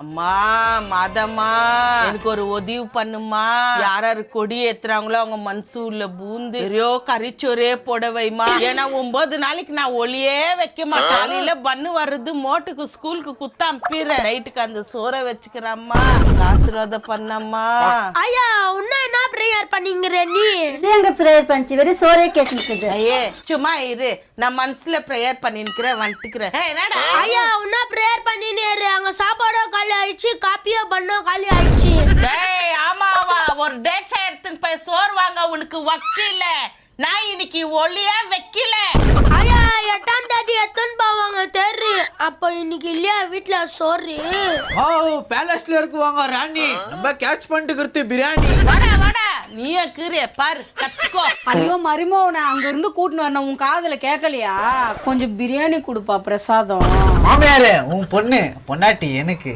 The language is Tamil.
அம்மா மாதம்மா எனக்கு ஒரு உதவி பண்ணுமா. யாராரு கொடி ஏத்துறாங்களோ அவங்க மன்சூர்ல பூந்து பெரியோ கறிச்சோரே போட வைமா. ஏன்னா 9 நாளைக்கு நான் ஒளியே வைக்க மாட்டேன். காலையில பண்ணு வருது மோட்டுக்கு ஸ்கூலுக்கு குத்த அம்பிடுறேன். நைட்டுக்கு அந்த சோறை வச்சுக்கிறம்மா. ஆசீர்வாதம் பண்ணம்மா. ஐயா உன்ன என்ன பிரேயர் பண்ணீங்கற நீ? எங்க பிரேயர் பண்ணிச்சு வெறும் சோறே கேட்டுக்குது. ஐயே சும்மா இரு, நான் மனசுல பிரேயர் பண்ணிக்கிறேன் வந்துக்கிறேன். என்னடா ஐயா உன்ன பிரேயர் பண்ணினேரு அங்க சாப்பாடோ காலி ஆயிடுச்சு, காப்பியோ பண்ணோ காலி ஆயிடுச்சு. டேய் ஆமாவா, ஒரு டேட் எடுத்துன்னு போய் சோறு வாங்க உனக்கு வக்கில. நான் இன்னைக்கு ஒளியே வைக்கல. ஐயா 8ஆம் தேதி எத்தனை போவாங்க தெரு? அப்ப இன்னைக்கு இல்லையா வீட்டுல சோறு? பேலஸ்ல இருக்குவாங்க ராணி, நம்ம கேட்ச் பண்ணிட்டு பிரியாணி. வாடா வாடா நீயே கீரை பாரு கத்துக்கோ. ஐயோ மருமவனை அங்க இருந்து கூட்டின்னு வரணும், உன் காதுல கேட்கலையா? கொஞ்சம் பிரியாணி கொடுப்பா பிரசாதம். மாமியாரு உன் பொண்ணாட்டி எனக்கு